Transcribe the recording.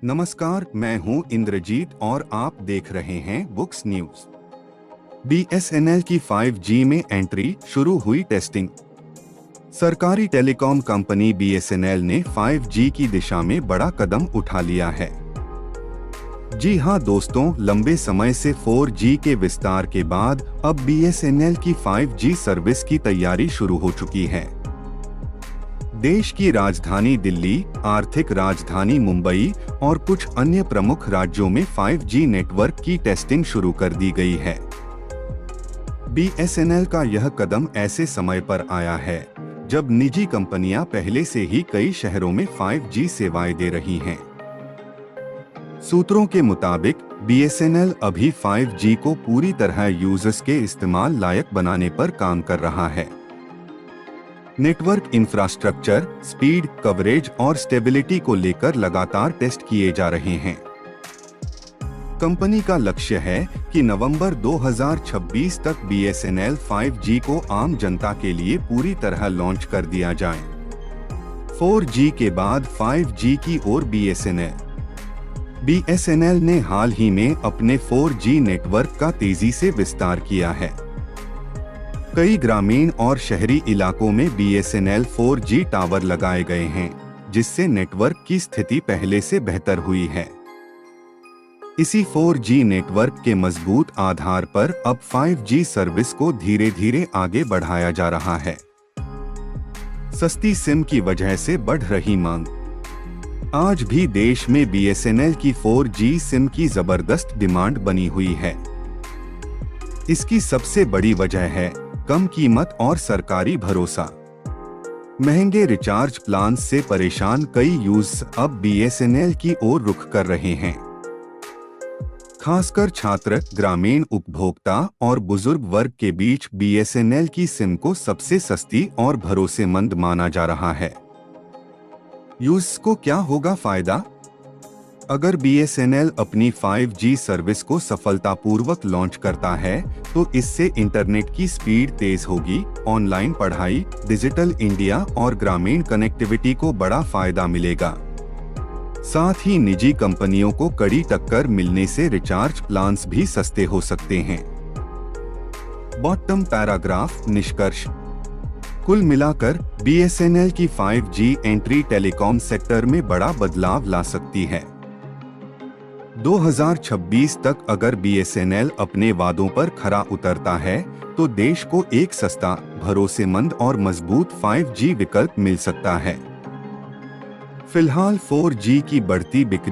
नमस्कार, मैं हूं इंद्रजीत और आप देख रहे हैं बुक्स न्यूज। बीएसएनएल की 5G में एंट्री, शुरू हुई टेस्टिंग। सरकारी टेलीकॉम कंपनी बीएसएनएल ने 5G की दिशा में बड़ा कदम उठा लिया है। जी हां दोस्तों, लंबे समय से 4G के विस्तार के बाद अब बीएसएनएल की 5G सर्विस की तैयारी शुरू हो चुकी है। देश की राजधानी दिल्ली, आर्थिक राजधानी मुंबई और कुछ अन्य प्रमुख राज्यों में 5G नेटवर्क की टेस्टिंग शुरू कर दी गई है। बीएसएनएल का यह कदम ऐसे समय पर आया है जब निजी कंपनियां पहले से ही कई शहरों में 5G सेवाएं दे रही हैं। सूत्रों के मुताबिक बीएसएनएल अभी 5G को पूरी तरह यूजर्स के इस्तेमाल लायक बनाने पर काम कर रहा है। नेटवर्क इंफ्रास्ट्रक्चर, स्पीड, कवरेज और स्टेबिलिटी को लेकर लगातार टेस्ट किए जा रहे हैं। कंपनी का लक्ष्य है कि नवंबर 2026 तक बीएसएनएल 5G को आम जनता के लिए पूरी तरह लॉन्च कर दिया जाए। 4G के बाद 5G की ओर बीएसएनएल ने हाल ही में अपने 4G नेटवर्क का तेजी से विस्तार किया है। कई ग्रामीण और शहरी इलाकों में बीएसएनएल 4G टावर लगाए गए हैं, जिससे नेटवर्क की स्थिति पहले से बेहतर हुई है। इसी 4G नेटवर्क के मजबूत आधार पर अब 5G सर्विस को धीरे धीरे आगे बढ़ाया जा रहा है। सस्ती सिम की वजह से बढ़ रही मांग। आज भी देश में बीएसएनएल की 4G सिम की जबरदस्त डिमांड बनी हुई है। इसकी सबसे बड़ी वजह है कम कीमत और सरकारी भरोसा। महंगे रिचार्ज प्लान से परेशान कई यूजर्स अब बीएसएनएल की ओर रुख कर रहे हैं। खासकर छात्र, ग्रामीण उपभोक्ता और बुजुर्ग वर्ग के बीच बीएसएनएल की सिम को सबसे सस्ती और भरोसेमंद माना जा रहा है। यूजर्स को क्या होगा फायदा? अगर बीएसएनएल अपनी 5G सर्विस को सफलतापूर्वक लॉन्च करता है तो इससे इंटरनेट की स्पीड तेज होगी, ऑनलाइन पढ़ाई, डिजिटल इंडिया और ग्रामीण कनेक्टिविटी को बड़ा फायदा मिलेगा। साथ ही निजी कंपनियों को कड़ी टक्कर मिलने से रिचार्ज प्लान्स भी सस्ते हो सकते हैं। बॉटम पैराग्राफ निष्कर्ष। कुल मिलाकर बीएसएनएल की 5G एंट्री टेलीकॉम सेक्टर में बड़ा बदलाव ला सकती है। 2026 तक अगर बीएसएनएल अपने वादों पर खरा उतरता है तो देश को एक सस्ता, भरोसेमंद और मजबूत 5G विकल्प मिल सकता है। फिलहाल 4G की बढ़ती बिक्री